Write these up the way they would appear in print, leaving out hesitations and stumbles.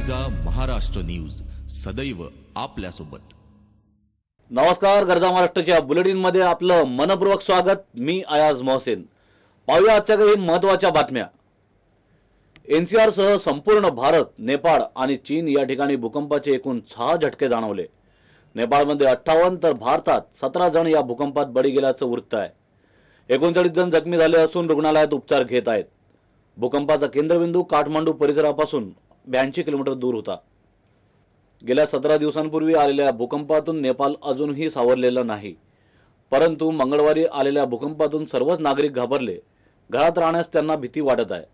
गरजा महाराष्ट्र न्यूज सदैव आपल्यासोबत। नमस्कार, गरजा महाराष्ट्राच्या बुलेटिन मध्ये आपलं मनपूर्वक स्वागत। मी अयाज मोहसेन। पाहूया आजच्या काही महत्त्वाच्या बातम्या। एनसीआर सह संपूर्ण भारत, नेपाळ आणि चीन या ठिकाणी भूकंपाचे एकूण 6 झटके जाणवले। नेपाळमध्ये 58 तर भारतात 17 जण या भूकंपात बळी गेल्याचं वृत्त आहे। 39 जण जखमी झाले असून रुग्णालयात उपचार घेत आहेत। भूकंपाचा केंद्रबिंदू काठमांडू परिसरापासून 82 किलोमीटर दूर होता। गेल्या 17 दिवसांपूर्वी आलेल्या भूकंपातून नेपाळ अजूनही सावरलेला नाही, परंतु मंगळवारी आलेल्या भूकंपातून सर्वच नागरिक घाबरले। घरात राहण्यास त्यांना भीती वाटत आहे।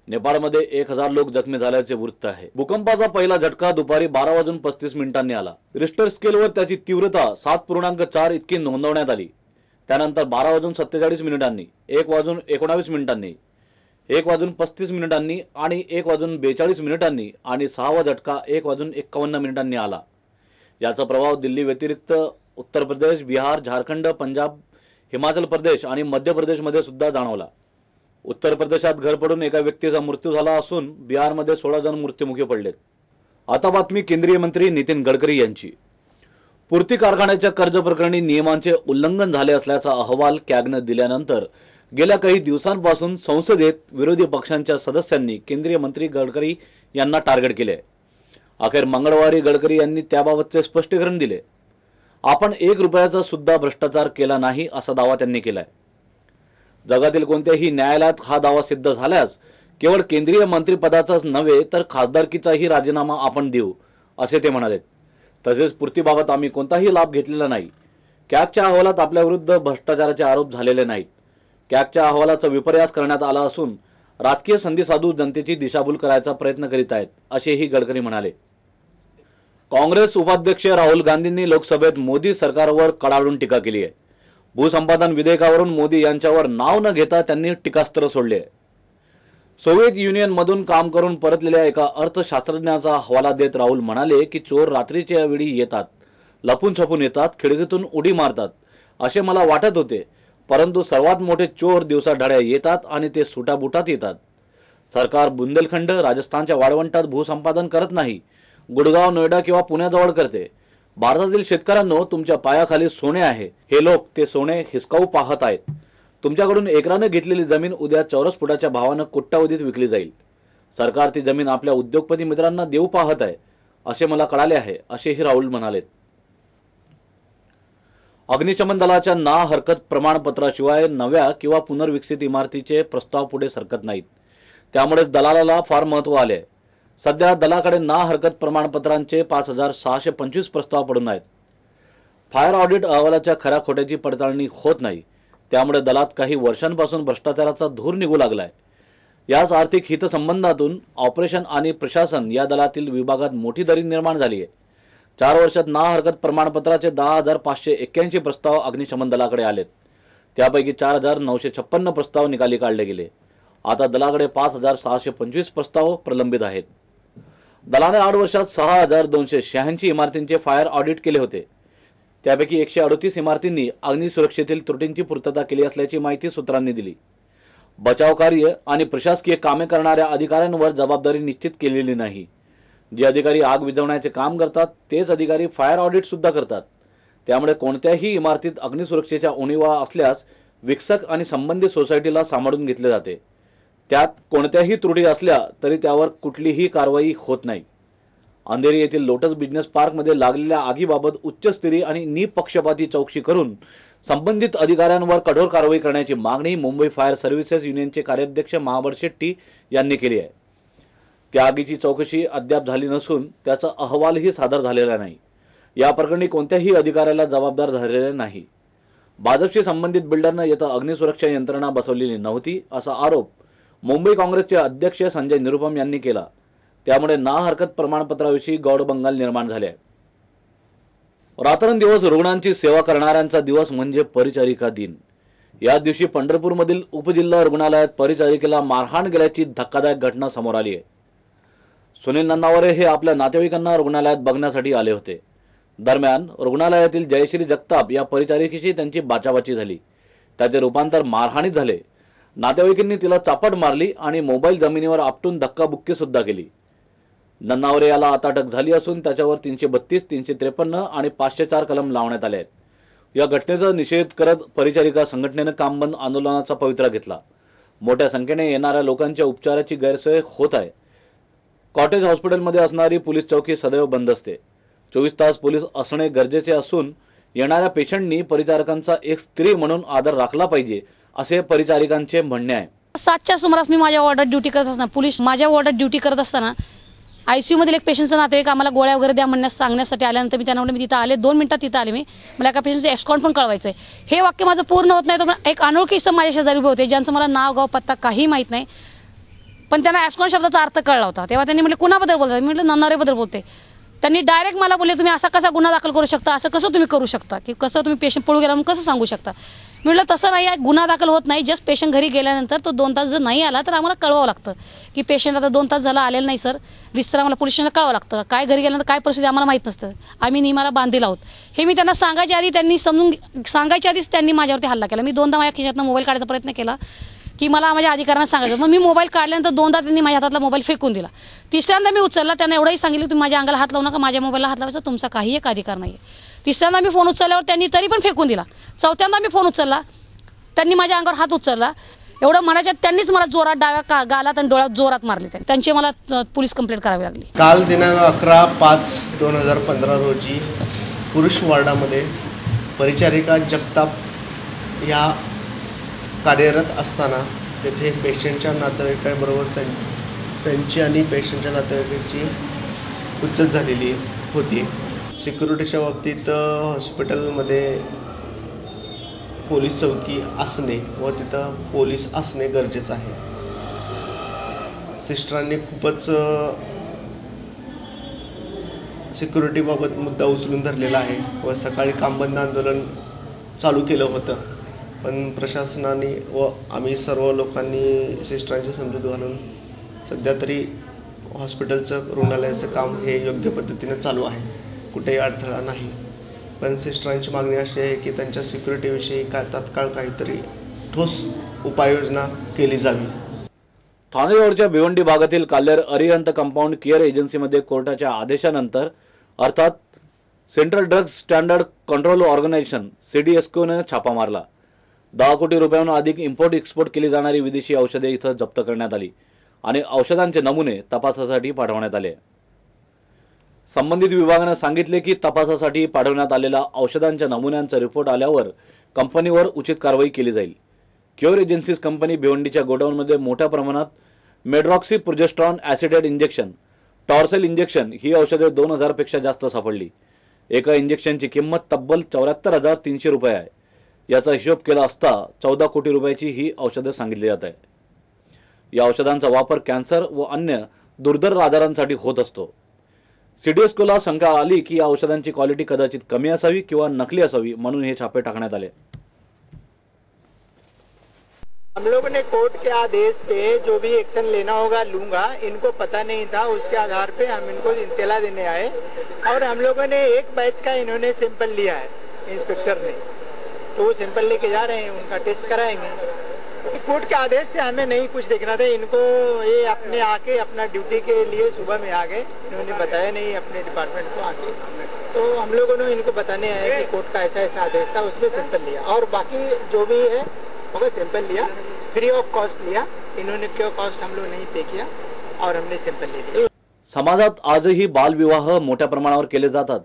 नेपाळमध्ये 1000 लोक जखमी झाल्याचे वृत्त आहे। भूकंपाचा पहिला झटका दुपारी 12:35 आला। रिश्टर स्केलवर त्याची तीव्रता 7.4 इतकी नोंदवण्यात आली। त्यानंतर 12:47 1:19 1:35 आणि 1:42 आणि 6वा झटका 1:51 आला। याचा प्रभाव दिल्ली व्यतिरिक्त उत्तर प्रदेश, बिहार, झारखंड, पंजाब, हिमाचल प्रदेश आणि मध्य प्रदेशमध्ये सुद्धा जाणवला। उत्तर प्रदेशात घर पडून एका व्यक्तीचा मृत्यू झाला असून बिहारमध्ये 16 जण मृत्युमुखी पडलेत। आता बातमी केंद्रीय मंत्री नितीन गडकरी यांची। पूर्ती कारखान्याच्या कर्ज प्रकरणी नियमांचे उल्लंघन झाले असल्याचा अहवाल कॅगने दिल्यानंतर गेल्या काही दिवसांपासून संसदेत विरोधी पक्षांच्या सदस्यांनी केंद्रीय मंत्री गडकरी यांना टार्गेट केले। अखेर मंगळवारी गडकरी यांनी त्याबाबतचे स्पष्टीकरण दिले। आपण 1 रुपयाचा सुद्धा भ्रष्टाचार केला नाही असा दावा त्यांनी केलाय। जगातील कोणत्याही न्यायालयात हा दावा सिद्ध झाल्यास केवळ केंद्रीय मंत्रिपदाचाच नव्हे तर खासदारकीचाही राजीनामा आपण देऊ असे ते म्हणाले। तसेच पूर्तीबाबत आम्ही कोणताही लाभ घेतलेला नाही। कॅगच्या अहवालात आपल्याविरुद्ध भ्रष्टाचाराचे आरोप झालेले नाहीत। कॅगच्या अहवालाचा विपर्यास करण्यात आला असून राजकीय संधी साधू जनतेची दिशाभूल करायचा प्रयत्न करीत आहेत असेही गडकरी म्हणाले। काँग्रेस उपाध्यक्ष राहुल गांधींनी लोकसभेत मोदी सरकारवर कडाडून टीका केली आहे। भूसंपादन विधेयकावरून मोदी यांच्यावर नाव न घेता त्यांनी टीकास्त्र सोडले आहे। सोव्हिएत युनियन मधून काम करून परतलेल्या एका अर्थशास्त्रज्ञाचा हवाला देत राहुल म्हणाले की चोर रात्रीच्या वेळी येतात, लपून छपून येतात, खिडकीतून उडी मारतात असे मला वाटत होते, परंतु सर्वात मोठे चोर दिवसाढळ्या येतात आणि ते सुटाबुटात येतात। सरकार बुंदेलखंड, राजस्थानच्या वाळवंटात भूसंपादन करत नाही, गुडगाव, नोएडा किंवा पुण्याजवळ करते। भारतातील शेतकऱ्यांनो, तुमच्या पायाखाली सोने आहे। हे लोक ते सोने हिसकावू पाहत आहेत। तुमच्याकडून एकराने घेतलेली जमीन उद्या चौरस फुटाच्या भावाने कोट्यावधीत विकली जाईल। सरकार ती जमीन आपल्या उद्योगपती मित्रांना देऊ पाहत आहे असे मला कळाले आहे असेही राहुल म्हणाले। अग्निशमन दलाच्या ना हरकत प्रमाणपत्राशिवाय नव्या किंवा पुनर्विकसित इमारतीचे प्रस्ताव पुढे सरकत नाहीत। त्यामुळे दलालाला फार महत्त्व आले आहे। सध्या दलाकडे ना हरकत प्रमाणपत्रांचे 5625 प्रस्ताव पडून आहेत। फायर ऑडिट अहवालाच्या खऱ्या खोट्याची पडताळणी होत नाही, त्यामुळे दलात काही वर्षांपासून भ्रष्टाचाराचा धूर निघू लागलाय। याच आर्थिक हितसंबंधातून ऑपरेशन आणि प्रशासन या दलातील विभागात मोठी दरी निर्माण झाली आहे। 4 वर्षात ना हरकत प्रमाणपत्राचे 10,581 प्रस्ताव अग्निशमन दलाकडे आलेत। त्यापैकी 4,956 प्रस्ताव निकाली काढले गेले। आता दलाकडे 5,625 प्रस्ताव प्रलंबित आहेत। दलाने 8 वर्षात 6,286 इमारतींचे फायर ऑडिट केले होते। त्यापैकी 138 इमारतींनी अग्निसुरक्षेतील त्रुटींची पूर्तता केली असल्याची माहिती सूत्रांनी दिली। बचाव कार्य आणि प्रशासकीय कामे करणाऱ्या अधिकाऱ्यांवर जबाबदारी निश्चित केलेली नाही। जे अधिकारी आग विझवण्याचे काम करतात तेच अधिकारी फायर ऑडिट सुद्धा करतात। त्यामुळे कोणत्याही इमारतीत अग्निसुरक्षेच्या उणीवा असल्यास विकसक आणि संबंधित सोसायटीला सांभाळून घेतले जाते। त्यात कोणत्याही त्रुटी असल्या तरी त्यावर कुठलीही कारवाई होत नाही। अंधेरी येथील लोटस बिझनेस पार्कमध्ये लागलेल्या आगीबाबत उच्चस्तरीय आणि निपक्षपाती चौकशी करून संबंधित अधिकाऱ्यांवर कठोर कारवाई करण्याची मागणी मुंबई फायर सर्व्हिसेस युनियनचे कार्याध्यक्ष महाबळ शेट्टी यांनी केली आहे। त्या आगीची चौकशी अद्याप झाली नसून त्याचा अहवालही सादर झालेला नाही। या प्रकरणी कोणत्याही अधिकाऱ्याला जबाबदार धरलेले नाही। भाजपशी संबंधित बिल्डरने येथे अग्निसुरक्षा यंत्रणा बसवलेली नव्हती असा आरोप मुंबई काँग्रेसचे अध्यक्ष संजय निरुपम यांनी केला। त्यामुळे ना हरकत प्रमाणपत्राविषयी गौडबंगाल निर्माण झाले आहे। रात्रंदिवस रुग्णांची सेवा करणाऱ्यांचा दिवस म्हणजे परिचारिका दिन। या दिवशी पंढरपूरमधील उपजिल्हा रुग्णालयात परिचारिकेला मारहाण केल्याची धक्कादायक घटना समोर आली आहे। सुनील नन्नावरे हे आपल्या नातेवाईकांना रुग्णालयात बघण्यासाठी आले होते। दरम्यान रुग्णालयातील जयश्री जगताप या परिचारिकेशी त्यांची बाचाबाची झाली। त्याचे रूपांतर मारहाणीत झाले। नातेवाईकांनी तिला चापट मारली आणि मोबाईल जमिनीवर आपटून धक्काबुक्की सुद्धा केली। नन्नावरे याला आता अटक झाली असून त्याच्यावर 332, 353 आणि 504 कलम लावण्यात आले आहेत. या घटनेचा निषेध करत परिचारिका संघटनेनं काम बंद आंदोलनाचा पवित्रा घेतला. मोठ्या संख्येने येणाऱ्या लोकांच्या उपचाराची गैरसोय होत आहे. कॉटेज हॉस्पिटलमध्ये असणारी पोलीस चौकी सदैव बंद असते. 24 तास पोलीस असणे गरजेचे असून येणाऱ्या पेशंटनी परिचारकांचा एक स्त्री म्हणून आदर राखला पाहिजे असे परिचारिकांचे म्हणणे आहे. 7च्या सुमारास मी माझ्या वॉर्डात ड्युटी करत असताना पोलीस माझ्या वॉर्डात ड्युटी करत असताना आयसीयू मधील एक पेशंटचा नातेवाईक आम्हाला गोळ्या वगैरे द्या म्हणण्यास सांगण्यासाठी आल्यानंतर मी त्यांना म्हणले मी तिथं आले 2 मिनिटात तिथं आले मला एका पेशंटचे एक्सकाउंट पण कळवायचं आहे. हे वाक्य माझं पूर्ण होत नाही तर एक अनोळखी इसम माझ्या शेजारी उभे होते ज्यांचं मला नाव गाव पत्ता काही माहीत नाही पण त्यांना एक्सकाउंट शब्दाचा अर्थ कळला होता. तेव्हा त्यांनी म्हटलं कुणाबद्दल बोलतात मी म्हटलं नन्नावरेबद्दल बोलते. त्यांनी डायरेक्ट मला बोलले तुम्ही असा कसा गुन्हा दाखल करू शकता असं कसं तुम्ही करू शकता की कसं तुम्ही पेशंट पळू गेला म्हणून कसं सांगू शकता. मी म्हटलं तसं नाही आहे गुन्हा दाखल होत नाही जस्ट पेशंट घरी गेल्यानंतर तो 2 तास जर नाही आला तर आम्हाला कळवावं लागतं की पेशंट आता 2 तास झाला आलेलं नाही सर रिस्तर आम्हाला पोलीस स्टेशनला कळवावं लागतं. काय घरी गेल्यानंतर काय परिस्थिती आम्हाला माहीत नसतं आम्ही नियमाला बांधील आहोत हे मी त्यांना सांगायच्या आधी त्यांनी सांगायच्या आधीच त्यांनी माझ्यावरती हल्ला केला. मी 2दा माझ्या खिशातनं मोबाईल काढायचा प्रयत्न केला की मला माझ्या अधिकाऱ्यांना सांगायचं मग मी मोबाईल काढल्यानंतर 2दा त्यांनी माझ्या हातातला मोबाईल फेकून दिला. तिसऱ्यांदा मी उचलला त्यांना एवढंही सांगितलं तुम्ही माझ्या अंगाला हात लावू नका माझ्या मोबाईलला हात लावायचा तुमचा काही एक अधिकार नाही. तिसऱ्यांदा मी फोन उचलल्यावर त्यांनी तरी पण फेकून दिला. चौथ्यांदा मी फोन उचलला त्यांनी माझ्या अंगावर हात उचलला. एवढं म्हणायच्या त्यांनीच मला जोरात डाव्या गालात आणि डोळ्यात जोरात मारले. त्यांची मला पोलीस कंप्लेंट करावी लागली. काल दिनांक 11/5/2015 रोजी पुरुष वॉर्डामध्ये परिचारिका जगताप या कार्यरत असताना तेथे पेशंटच्या नातेवाईकांबरोबर त्यांची आणि पेशंटच्या नातेवाईकांची उच्चच झालेली होती. सिक्युरिटीच्या बाबतीत हॉस्पिटलमध्ये पोलीस चौकी असणे व तिथं पोलीस असणे गरजेचं आहे. सिस्टरांनी खूपच सिक्युरिटीबाबत मुद्दा उचलून धरलेला आहे व सकाळी कामबंद आंदोलन चालू केलं होतं पण प्रशासनाने व आम्ही सर्व लोकांनी सिस्टरांची समजूत घालून सध्या तरी हॉस्पिटलचं रुग्णालयाचं काम हे योग्य पद्धतीने चालू आहे. कुठेही अडथळा नाही. पण सिस्टरांची मागणी अशी आहे की त्यांच्या सिक्युरिटीविषयी तात्काळ काहीतरी ठोस उपाययोजना केली जावी. ठाणे रोडच्या भिवंडी भागातील काल्हेर अरिहंत कंपाऊंड केअर एजन्सीमध्ये कोर्टाच्या आदेशानंतर अर्थात central drugs standard control organisation CDSCOने छापा मारला. 10 कोटी रुपयांहून अधिक इम्पोर्ट एक्सपोर्ट केली जाणारी विदेशी औषधे इथं जप्त करण्यात आली आणि औषधांचे नमुने तपासासाठी पाठवण्यात आले. संबंधित विभागाने सांगितले की तपासासाठी पाठवण्यात आलेल्या औषधांच्या नमुन्यांचा रिपोर्ट आल्यावर कंपनीवर उचित कारवाई केली जाईल. क्युअर एजन्सीज कंपनी भिवंडीच्या गोडाऊनमध्ये मोठ्या प्रमाणात मेड्रॉक्सी प्रोजेस्ट्रॉन ॲसिडेट इंजेक्शन टॉर्सेल इंजेक्शन ही औषधे 2000 पेक्षा जास्त सापडली. एका इंजेक्शनची किंमत तब्बल 74,300 रुपये आहे. याचा हिशोब केला असता 14 कोटी रुपयाची ही औषधे सांगितली जात आहे. या औषधांचा वापर कॅन्सर व अन्य दुर्धर आजारांसाठी होत असतो. CDSCOला शंका आली की या औषधांची क्वालिटी कदाचित कमी असावी किंवा नकली असावी म्हणून हे छापे टाकण्यात आले. हम लोगों ने कोर्ट के आदेश पे जो भी एक्शन लेना होगा लूंगा. इनको पता नहीं था उसके आधार पे हम इनको इत्तला देने आए और हम लोगों ने एक बैच का इन्होंने सैंपल लिया है इंस्पेक्टर ने तो वो सैंपल लेके जा रहे हैं उनका टेस्ट कराएंगे. कोर्ट के आदेश से हमें नहीं कुछ देखना था. इनको ये अपने आके अपना ड्यूटी के लिए सुबह में आ गए. इन्होंने बताया नहीं अपने डिपार्टमेंट को आके तो हम लोगों ने इनको बताने आए कि कोर्ट का ऐसा ऐसा आदेश था उसमें सैंपल लिया और बाकी जो भी है वो सैंपल लिया फ्री ऑफ कॉस्ट लिया. इन्होंने क्यों कॉस्ट हम लोग नहीं पे किया और हमने सैंपल ले लिया. समाजात आजही बालविवाह मोठ्या प्रमाणावर केले जातात.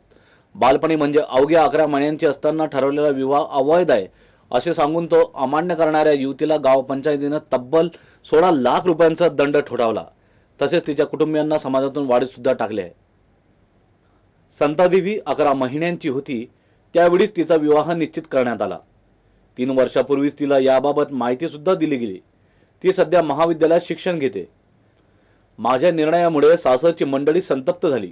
बालपणी म्हणजे अवघ्या 11 महिन्यांची असताना ठरवलेला विवाह अवैध आहे असे सांगून तो अमान्य करणाऱ्या युवतीला गाव पंचायतीने तब्बल 16 लाख रुपयांचा दंड ठोठावला. तसेच तिच्या कुटुंबियांना समाजातून वाढीत सुद्धा टाकले आहे. संतादेवी 11 महिन्यांची होती त्यावेळीच तिचा विवाह निश्चित करण्यात आला. 3 वर्षापूर्वीच तिला याबाबत माहिती सुद्धा दिली गेली. ती सध्या महाविद्यालयात शिक्षण घेते. माझ्या निर्णयामुळे सासरची मंडळी संतप्त झाली.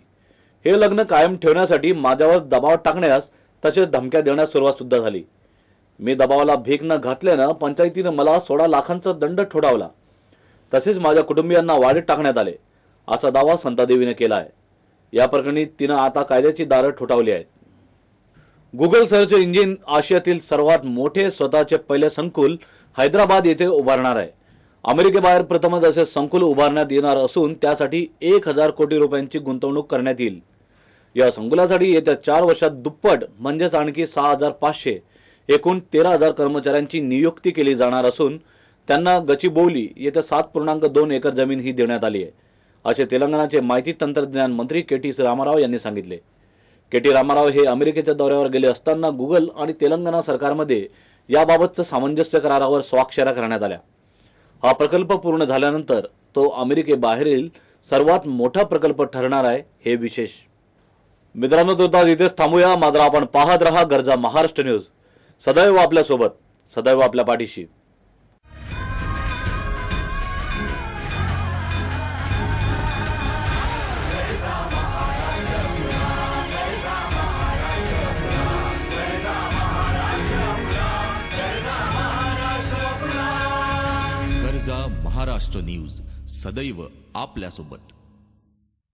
हे लग्न कायम ठेवण्यासाठी माझ्यावर दबाव टाकण्यास तसेच धमक्या देण्यास सुरुवात सुद्धा झाली. मी दबावाला भीक न घातल्यानं पंचायतीने मला 16 लाखांचा दंड ठोठावला. तसेच माझ्या कुटुंबियांना वाढीत टाकण्यात आले असा दावा संतादेवीने केला आहे. या प्रकरणी तिनं आता कायद्याची दारं ठोठावली आहेत. गुगल सर्च इंजिन आशियातील सर्वात मोठे स्वतःचे पहिले संकुल हैदराबाद येथे उभारणार आहे अमेरिकेबाहेर प्रथमच असे संकुल उभारण्यात येणार असून त्यासाठी 1000 कोटी रुपयांची गुंतवणूक करण्यात येईल. या संकुलासाठी येत्या 4 वर्षात दुप्पट म्हणजेच आणखी 6500 एकूण 13000 कर्मचाऱ्यांची नियुक्ती केली जाणार असून त्यांना गचिबौली येथे 7.2 एकर जमीन ही देण्यात आली आहे, असे तेलंगणाचे माहिती तंत्रज्ञान मंत्री के.टी. रामाराव यांनी सांगितले. के.टी. रामाराव हे अमेरिकेच्या दौऱ्यावर गेले असताना गुगल आणि तेलंगणा सरकारमध्ये याबाबतचं सामंजस्य करारावर स्वाक्षऱ्या करण्यात आल्या. हा प्रकल्प पूर्ण झाल्यानंतर तो अमेरिकेबाहेरील सर्वात मोठा प्रकल्प ठरणार आहे, हे विशेष. मित्रांनो, तो इथेच थांबूया. मात्र आपण पाहत रहा गरजा महाराष्ट्र न्यूज. सदैव आपल्या सोबत, सदैव आपल्या पाठीशी. गरजा महाराष्ट्र न्यूज सदैव आपल्यासोबत.